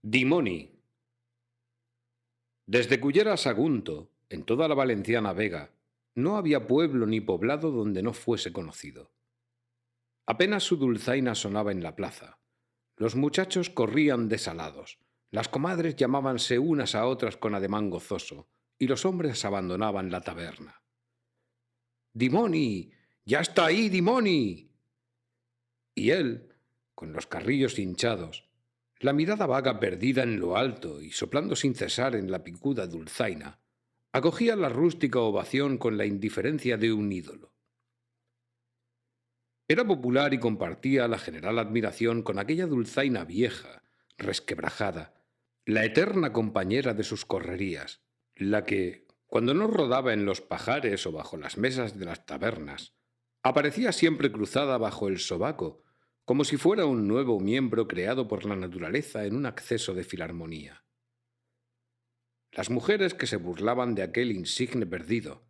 Dimoni. Desde Cullera a Sagunto, en toda la valenciana Vega, no había pueblo ni poblado donde no fuese conocido. Apenas su dulzaina sonaba en la plaza. Los muchachos corrían desalados, las comadres llamábanse unas a otras con ademán gozoso, y los hombres abandonaban la taberna. ¡Dimoni! ¡Ya está ahí, Dimoni! Y él, con los carrillos hinchados, la mirada vaga perdida en lo alto y soplando sin cesar en la picuda dulzaina, acogía la rústica ovación con la indiferencia de un ídolo. Era popular y compartía la general admiración con aquella dulzaina vieja, resquebrajada, la eterna compañera de sus correrías, la que, cuando no rodaba en los pajares o bajo las mesas de las tabernas, aparecía siempre cruzada bajo el sobaco, como si fuera un nuevo miembro creado por la naturaleza en un acceso de filarmonía. Las mujeres que se burlaban de aquel insigne perdido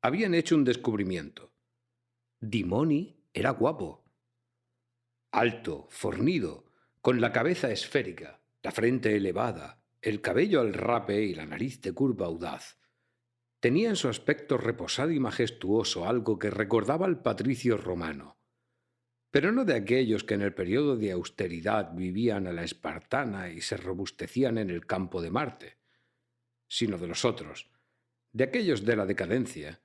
habían hecho un descubrimiento. Dimoni era guapo. Alto, fornido, con la cabeza esférica, la frente elevada, el cabello al rape y la nariz de curva audaz. Tenía en su aspecto reposado y majestuoso algo que recordaba al patricio romano, pero no de aquellos que en el periodo de austeridad vivían a la espartana y se robustecían en el campo de Marte, sino de los otros, de aquellos de la decadencia,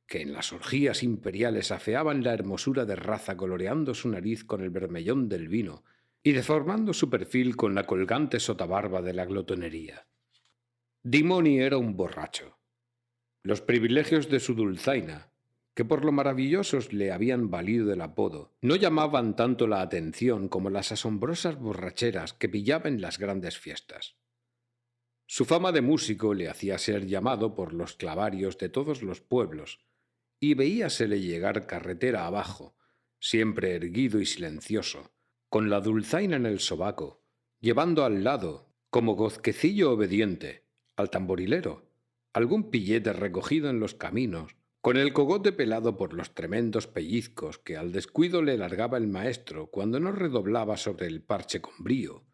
que en las orgías imperiales afeaban la hermosura de raza coloreando su nariz con el bermellón del vino y deformando su perfil con la colgante sotabarba de la glotonería. Dimoni era un borracho. Los privilegios de su dulzaina, que por lo maravillosos le habían valido el apodo, no llamaban tanto la atención como las asombrosas borracheras que pillaba en las grandes fiestas. Su fama de músico le hacía ser llamado por los clavarios de todos los pueblos, y veíasele llegar carretera abajo, siempre erguido y silencioso, con la dulzaina en el sobaco, llevando al lado, como gozquecillo obediente, al tamborilero, algún pillete recogido en los caminos, con el cogote pelado por los tremendos pellizcos que al descuido le largaba el maestro cuando no redoblaba sobre el parche con brío,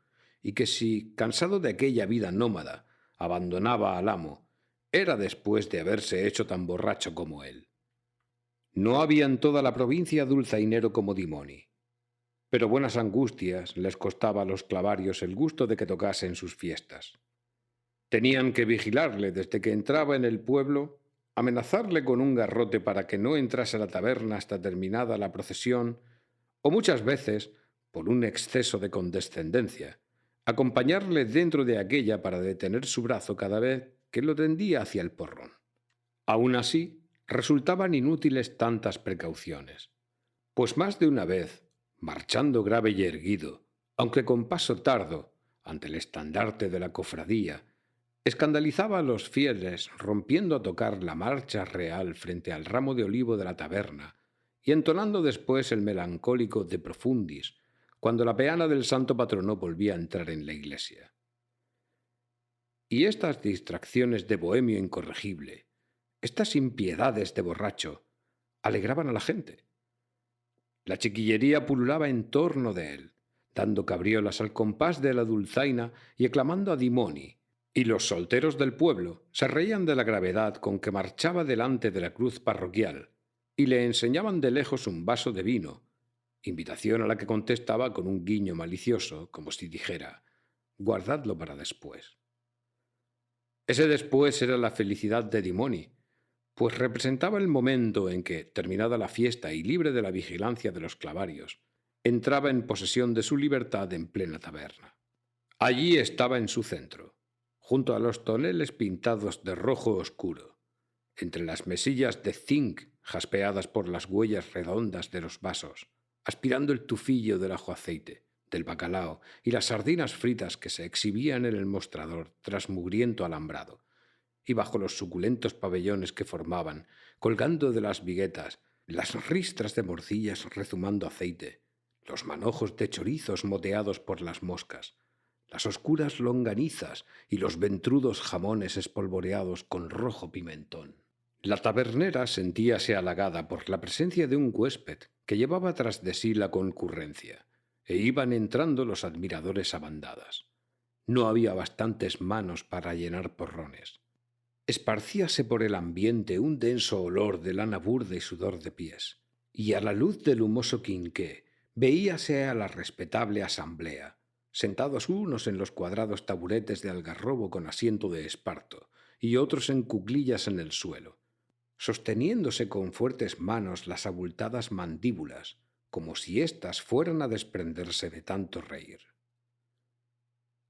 y que si, cansado de aquella vida nómada, abandonaba al amo, era después de haberse hecho tan borracho como él. No había en toda la provincia dulzainero como Dimoni, pero buenas angustias les costaba a los clavarios el gusto de que tocase en sus fiestas. Tenían que vigilarle desde que entraba en el pueblo, amenazarle con un garrote para que no entrase a la taberna hasta terminada la procesión, o muchas veces, por un exceso de condescendencia, acompañarle dentro de aquella para detener su brazo cada vez que lo tendía hacia el porrón. Aun así, resultaban inútiles tantas precauciones, pues más de una vez, marchando grave y erguido, aunque con paso tardo, ante el estandarte de la cofradía, escandalizaba a los fieles rompiendo a tocar la marcha real frente al ramo de olivo de la taberna y entonando después el melancólico De Profundis, cuando la peana del santo patrono volvía a entrar en la iglesia. Y estas distracciones de bohemio incorregible, estas impiedades de borracho, alegraban a la gente. La chiquillería pululaba en torno de él, dando cabriolas al compás de la dulzaina y aclamando a Dimoni, y los solteros del pueblo se reían de la gravedad con que marchaba delante de la cruz parroquial y le enseñaban de lejos un vaso de vino, invitación a la que contestaba con un guiño malicioso, como si dijera: «Guardadlo para después». Ese después era la felicidad de Dimoni, pues representaba el momento en que, terminada la fiesta y libre de la vigilancia de los clavarios, entraba en posesión de su libertad en plena taberna. Allí estaba en su centro, junto a los toneles pintados de rojo oscuro, entre las mesillas de zinc jaspeadas por las huellas redondas de los vasos, aspirando el tufillo del ajo aceite, del bacalao y las sardinas fritas que se exhibían en el mostrador tras mugriento alambrado, y bajo los suculentos pabellones que formaban, colgando de las viguetas, las ristras de morcillas rezumando aceite, los manojos de chorizos moteados por las moscas, las oscuras longanizas y los ventrudos jamones espolvoreados con rojo pimentón. La tabernera sentíase halagada por la presencia de un huésped que llevaba tras de sí la concurrencia, e iban entrando los admiradores a bandadas. No había bastantes manos para llenar porrones. Esparcíase por el ambiente un denso olor de lana burda y sudor de pies, y a la luz del humoso quinqué veíase a la respetable asamblea, sentados unos en los cuadrados taburetes de algarrobo con asiento de esparto, y otros en cuclillas en el suelo, sosteniéndose con fuertes manos las abultadas mandíbulas, como si éstas fueran a desprenderse de tanto reír.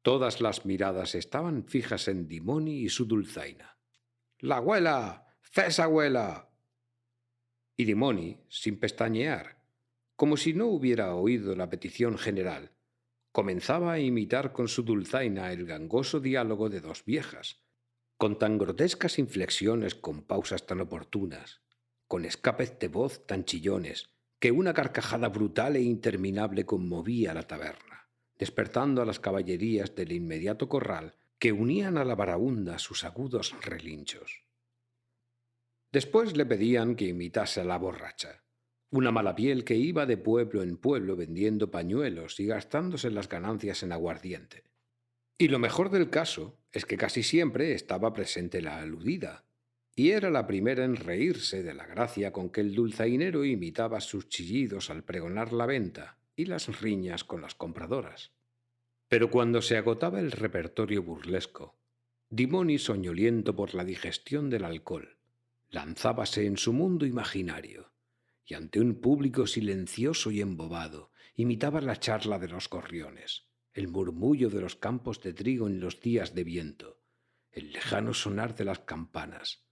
Todas las miradas estaban fijas en Dimoni y su dulzaina. «¡La abuela! ¡Fes, abuela!». Y Dimoni, sin pestañear, como si no hubiera oído la petición general, comenzaba a imitar con su dulzaina el gangoso diálogo de dos viejas, con tan grotescas inflexiones, con pausas tan oportunas, con escapes de voz tan chillones, que una carcajada brutal e interminable conmovía la taberna, despertando a las caballerías del inmediato corral que unían a la barahunda sus agudos relinchos. Después le pedían que imitase a la borracha, una mala piel que iba de pueblo en pueblo vendiendo pañuelos y gastándose las ganancias en aguardiente. Y lo mejor del caso es que casi siempre estaba presente la aludida, y era la primera en reírse de la gracia con que el dulzainero imitaba sus chillidos al pregonar la venta y las riñas con las compradoras. Pero cuando se agotaba el repertorio burlesco, Dimoni, soñoliento por la digestión del alcohol, lanzábase en su mundo imaginario, y ante un público silencioso y embobado, imitaba la charla de los gorriones, el murmullo de los campos de trigo en los días de viento, el lejano sonar de las campanas,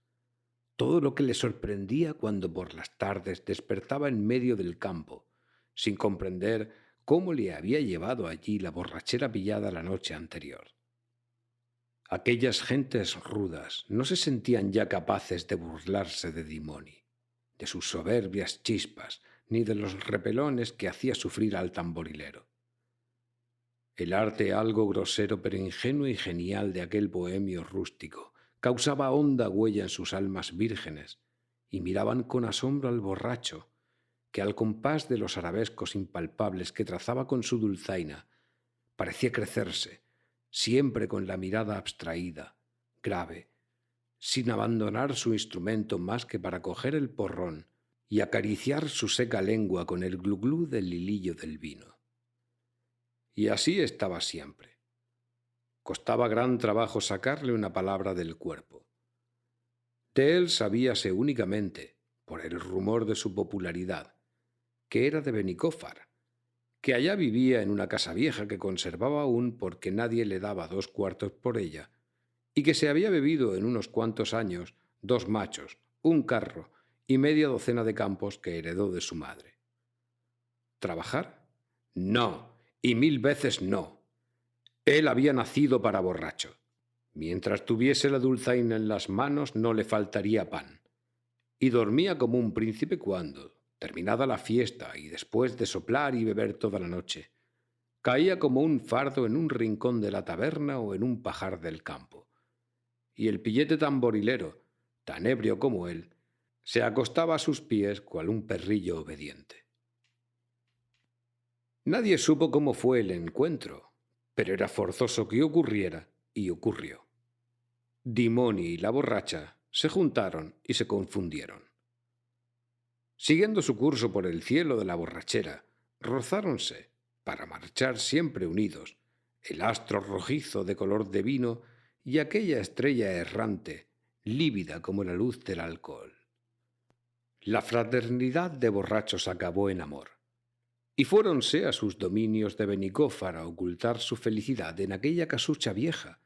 todo lo que le sorprendía cuando por las tardes despertaba en medio del campo, sin comprender cómo le había llevado allí la borrachera pillada la noche anterior. Aquellas gentes rudas no se sentían ya capaces de burlarse de Dimoni, de sus soberbias chispas, ni de los repelones que hacía sufrir al tamborilero. El arte algo grosero pero ingenuo y genial de aquel bohemio rústico causaba honda huella en sus almas vírgenes, y miraban con asombro al borracho, que al compás de los arabescos impalpables que trazaba con su dulzaina, parecía crecerse, siempre con la mirada abstraída, grave, sin abandonar su instrumento más que para coger el porrón y acariciar su seca lengua con el gluglú del hilillo del vino. Y así estaba siempre. Costaba gran trabajo sacarle una palabra del cuerpo. De él sabíase únicamente, por el rumor de su popularidad, que era de Benicófar, que allá vivía en una casa vieja que conservaba aún porque nadie le daba 2 cuartos por ella, y que se había bebido en unos cuantos años 2 machos, un carro y media docena de campos que heredó de su madre. ¿Trabajar? No, y 1000 veces no. Él había nacido para borracho. Mientras tuviese la dulzaina en las manos no le faltaría pan. Y dormía como un príncipe cuando, terminada la fiesta y después de soplar y beber toda la noche, caía como un fardo en un rincón de la taberna o en un pajar del campo. Y el pillete tamborilero, tan ebrio como él, se acostaba a sus pies cual un perrillo obediente. Nadie supo cómo fue el encuentro, pero era forzoso que ocurriera, y ocurrió. Dimoni y la borracha se juntaron y se confundieron. Siguiendo su curso por el cielo de la borrachera, rozáronse, para marchar siempre unidos, el astro rojizo de color de vino y aquella estrella errante, lívida como la luz del alcohol. La fraternidad de borrachos acabó en amor, y fuéronse a sus dominios de Benicófar a ocultar su felicidad en aquella casucha vieja,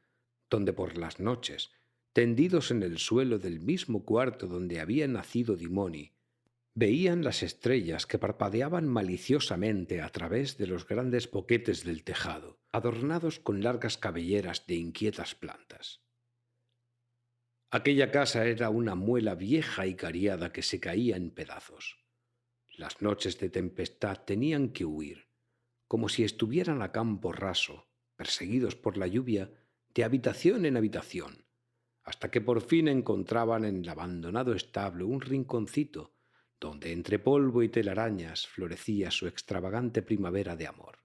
donde por las noches, tendidos en el suelo del mismo cuarto donde había nacido Dimoni, veían las estrellas que parpadeaban maliciosamente a través de los grandes boquetes del tejado, adornados con largas cabelleras de inquietas plantas. Aquella casa era una muela vieja y cariada que se caía en pedazos. Las noches de tempestad tenían que huir, como si estuvieran a campo raso, perseguidos por la lluvia, de habitación en habitación, hasta que por fin encontraban en el abandonado establo un rinconcito donde entre polvo y telarañas florecía su extravagante primavera de amor.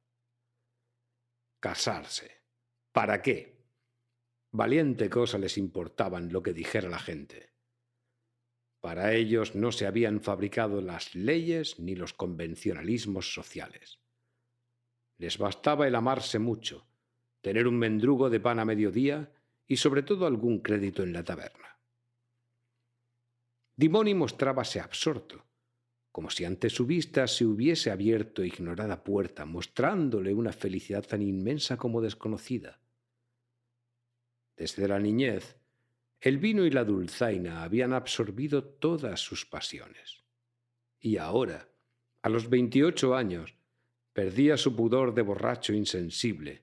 Casarse. ¿Para qué? Valiente cosa les importaban lo que dijera la gente. Para ellos no se habían fabricado las leyes ni los convencionalismos sociales. Les bastaba el amarse mucho, tener un mendrugo de pan a mediodía y sobre todo algún crédito en la taberna. Dimoni mostrábase absorto, como si ante su vista se hubiese abierto ignorada puerta, mostrándole una felicidad tan inmensa como desconocida. Desde la niñez, el vino y la dulzaina habían absorbido todas sus pasiones. Y ahora, a los 28 años, perdía su pudor de borracho insensible,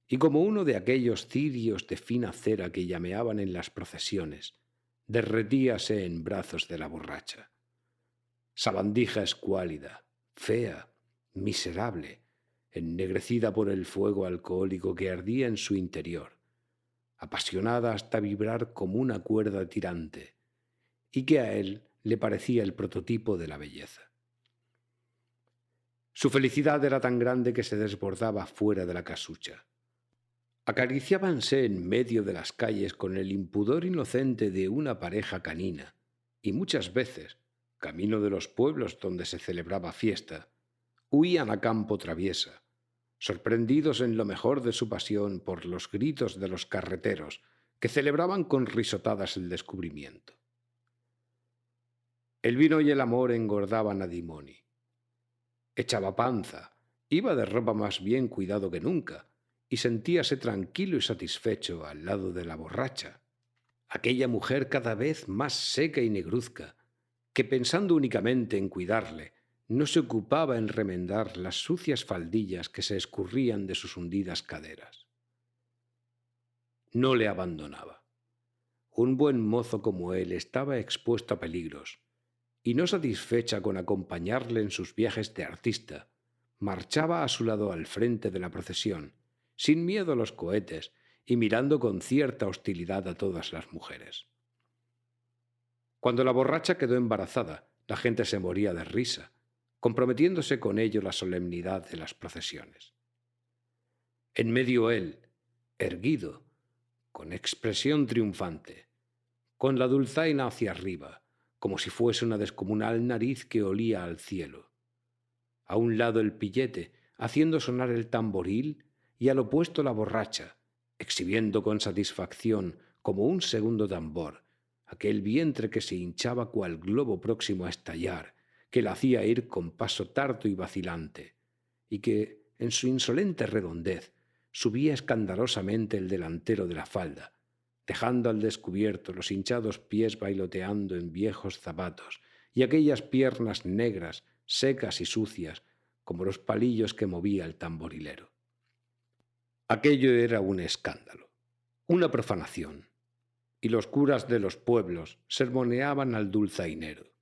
y como uno de aquellos cirios de fina cera que llameaban en las procesiones, derretíase en brazos de la borracha. Sabandija escuálida, fea, miserable, ennegrecida por el fuego alcohólico que ardía en su interior, apasionada hasta vibrar como una cuerda tirante, y que a él le parecía el prototipo de la belleza. Su felicidad era tan grande que se desbordaba fuera de la casucha. Acariciábanse en medio de las calles con el impudor inocente de una pareja canina, y muchas veces, camino de los pueblos donde se celebraba fiesta, huían a campo traviesa, sorprendidos en lo mejor de su pasión por los gritos de los carreteros, que celebraban con risotadas el descubrimiento. El vino y el amor engordaban a Dimoni. Echaba panza, iba de ropa más bien cuidado que nunca, y sentíase tranquilo y satisfecho al lado de la borracha, aquella mujer cada vez más seca y negruzca, que pensando únicamente en cuidarle, no se ocupaba en remendar las sucias faldillas que se escurrían de sus hundidas caderas. No le abandonaba. Un buen mozo como él estaba expuesto a peligros, y no satisfecha con acompañarle en sus viajes de artista, marchaba a su lado al frente de la procesión, sin miedo a los cohetes y mirando con cierta hostilidad a todas las mujeres. Cuando la borracha quedó embarazada, la gente se moría de risa, comprometiéndose con ello la solemnidad de las procesiones. En medio él, erguido, con expresión triunfante, con la dulzaina hacia arriba, como si fuese una descomunal nariz que olía al cielo. A un lado el pillete, haciendo sonar el tamboril, y al opuesto la borracha, exhibiendo con satisfacción, como un segundo tambor, aquel vientre que se hinchaba cual globo próximo a estallar, que la hacía ir con paso tardo y vacilante, y que, en su insolente redondez, subía escandalosamente el delantero de la falda, dejando al descubierto los hinchados pies bailoteando en viejos zapatos y aquellas piernas negras, secas y sucias, como los palillos que movía el tamborilero. Aquello era un escándalo, una profanación, y los curas de los pueblos sermoneaban al dulzainero.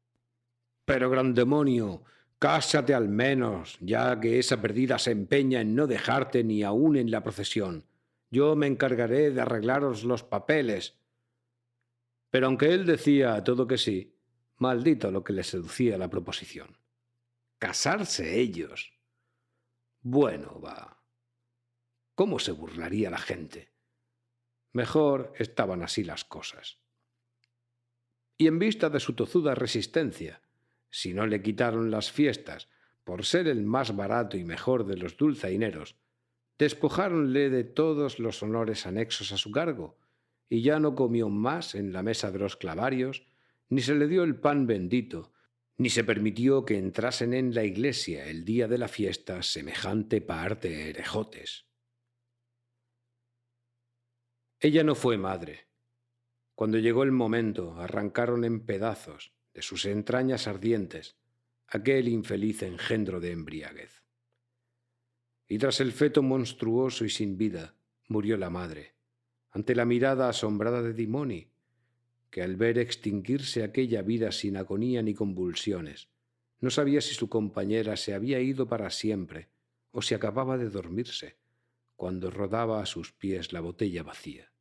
«Pero, gran demonio, cásate al menos, ya que esa perdida se empeña en no dejarte ni aún en la procesión. Yo me encargaré de arreglaros los papeles». Pero aunque él decía a todo que sí, maldito lo que le seducía la proposición. ¿Casarse ellos? Bueno, va. ¿Cómo se burlaría la gente? Mejor estaban así las cosas. Y en vista de su tozuda resistencia, si no le quitaron las fiestas por ser el más barato y mejor de los dulzaineros, despojáronle de todos los honores anexos a su cargo, y ya no comió más en la mesa de los clavarios, ni se le dio el pan bendito, ni se permitió que entrasen en la iglesia el día de la fiesta semejante par de herejotes. Ella no fue madre. Cuando llegó el momento, arrancaron en pedazos de sus entrañas ardientes aquel infeliz engendro de embriaguez. Y tras el feto monstruoso y sin vida, murió la madre, ante la mirada asombrada de Dimoni, que al ver extinguirse aquella vida sin agonía ni convulsiones, no sabía si su compañera se había ido para siempre o si acababa de dormirse, cuando rodaba a sus pies la botella vacía.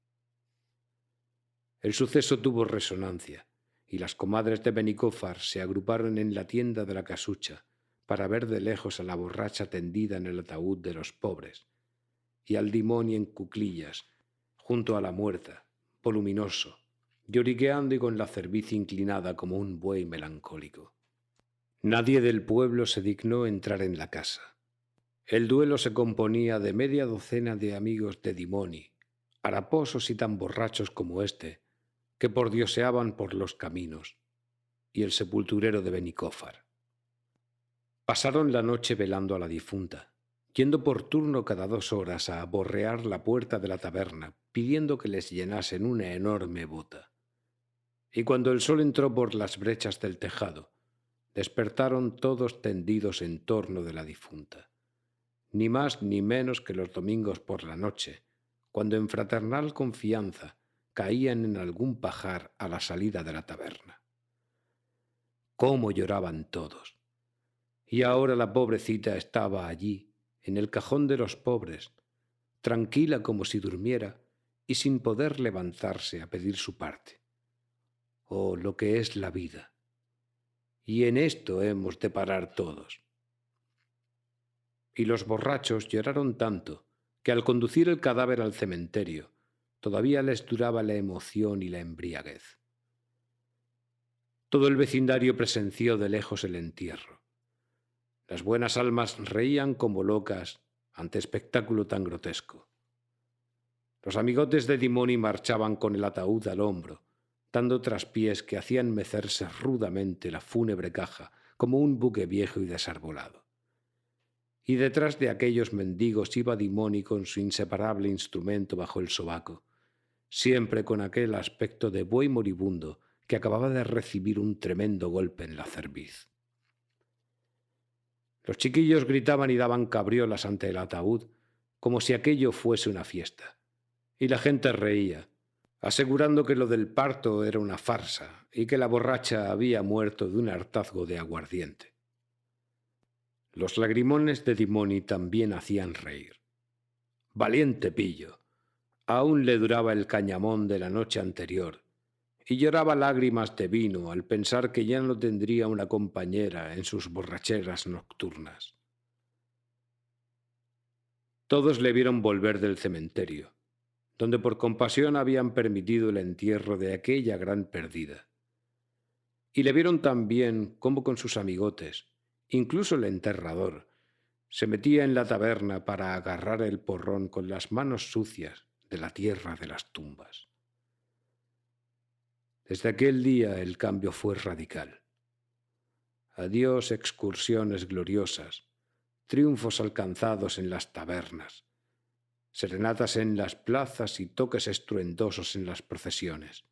El suceso tuvo resonancia, y las comadres de Benicófar se agruparon en la tienda de la casucha para ver de lejos a la borracha tendida en el ataúd de los pobres, y al Dimoni en cuclillas, junto a la muerta, voluminoso, lloriqueando y con la cerviz inclinada como un buey melancólico. Nadie del pueblo se dignó entrar en la casa. El duelo se componía de media docena de amigos de Dimoni, haraposos y tan borrachos como éste, que pordioseaban por los caminos, y el sepulturero de Benicófar. Pasaron la noche velando a la difunta, yendo por turno cada 2 horas a aborrear la puerta de la taberna, pidiendo que les llenasen una enorme bota. Y cuando el sol entró por las brechas del tejado, despertaron todos tendidos en torno de la difunta, ni más ni menos que los domingos por la noche, cuando en fraternal confianza caían en algún pajar a la salida de la taberna. ¡Cómo lloraban todos! Y ahora la pobrecita estaba allí, en el cajón de los pobres, tranquila como si durmiera y sin poder levantarse a pedir su parte. Oh, lo que es la vida. Y en esto hemos de parar todos. Y los borrachos lloraron tanto que al conducir el cadáver al cementerio todavía les duraba la emoción y la embriaguez. Todo el vecindario presenció de lejos el entierro. Las buenas almas reían como locas ante espectáculo tan grotesco. Los amigotes de Dimoni marchaban con el ataúd al hombro, dando traspiés que hacían mecerse rudamente la fúnebre caja como un buque viejo y desarbolado. Y detrás de aquellos mendigos iba Dimoni con su inseparable instrumento bajo el sobaco, siempre con aquel aspecto de buey moribundo que acababa de recibir un tremendo golpe en la cerviz. Los chiquillos gritaban y daban cabriolas ante el ataúd, como si aquello fuese una fiesta, y la gente reía, asegurando que lo del parto era una farsa y que la borracha había muerto de un hartazgo de aguardiente. Los lagrimones de Dimoni también hacían reír. Valiente pillo. Aún le duraba el cañamón de la noche anterior, y lloraba lágrimas de vino al pensar que ya no tendría una compañera en sus borracheras nocturnas. Todos le vieron volver del cementerio, donde por compasión habían permitido el entierro de aquella gran perdida. Y le vieron también cómo con sus amigotes, incluso el enterrador, se metía en la taberna para agarrar el porrón con las manos sucias de la tierra de las tumbas. Desde aquel día el cambio fue radical. Adiós excursiones gloriosas, triunfos alcanzados en las tabernas, serenatas en las plazas y toques estruendosos en las procesiones.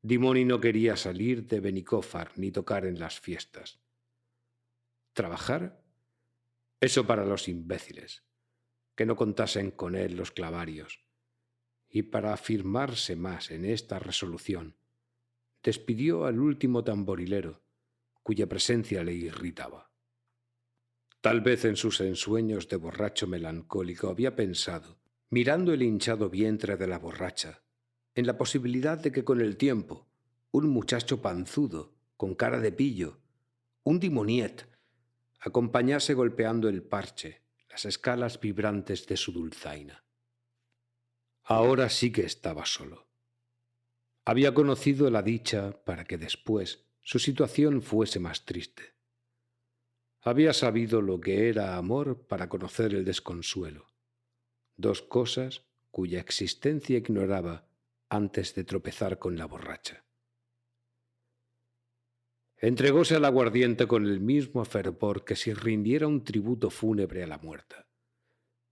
Dimoni no quería salir de Benicófar ni tocar en las fiestas. ¿Trabajar? Eso para los imbéciles, que no contasen con él los clavarios. Y para afirmarse más en esta resolución, despidió al último tamborilero, cuya presencia le irritaba. Tal vez en sus ensueños de borracho melancólico había pensado, mirando el hinchado vientre de la borracha, en la posibilidad de que con el tiempo un muchacho panzudo, con cara de pillo, un dimoniet, acompañase golpeando el parche, las escalas vibrantes de su dulzaina. Ahora sí que estaba solo. Había conocido la dicha para que después su situación fuese más triste. Había sabido lo que era amor para conocer el desconsuelo, 2 cosas cuya existencia ignoraba antes de tropezar con la borracha. Entregóse al aguardiente con el mismo fervor que si rindiera un tributo fúnebre a la muerta.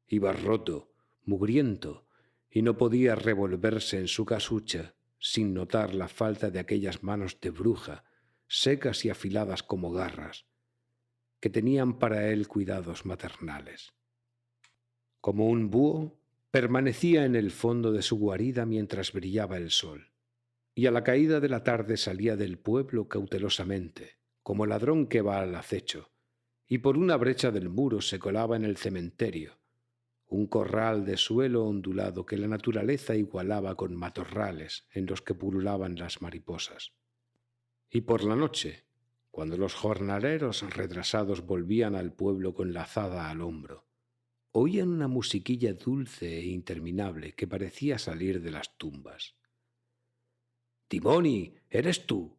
Iba roto, mugriento, y no podía revolverse en su casucha sin notar la falta de aquellas manos de bruja, secas y afiladas como garras, que tenían para él cuidados maternales. Como un búho, permanecía en el fondo de su guarida mientras brillaba el sol, y a la caída de la tarde salía del pueblo cautelosamente, como ladrón que va al acecho, y por una brecha del muro se colaba en el cementerio, un corral de suelo ondulado que la naturaleza igualaba con matorrales en los que pululaban las mariposas. Y por la noche, cuando los jornaleros retrasados volvían al pueblo con la azada al hombro, oían una musiquilla dulce e interminable que parecía salir de las tumbas. —¡Timoni! ¿Eres tú?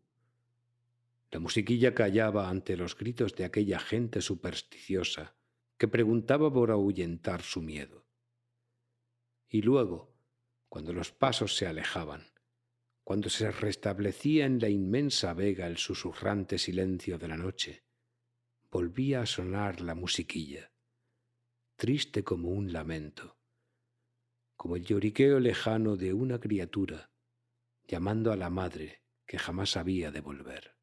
La musiquilla callaba ante los gritos de aquella gente supersticiosa que preguntaba por ahuyentar su miedo. Y luego, cuando los pasos se alejaban, cuando se restablecía en la inmensa vega el susurrante silencio de la noche, volvía a sonar la musiquilla, triste como un lamento, como el lloriqueo lejano de una criatura llamando a la madre que jamás había de volver.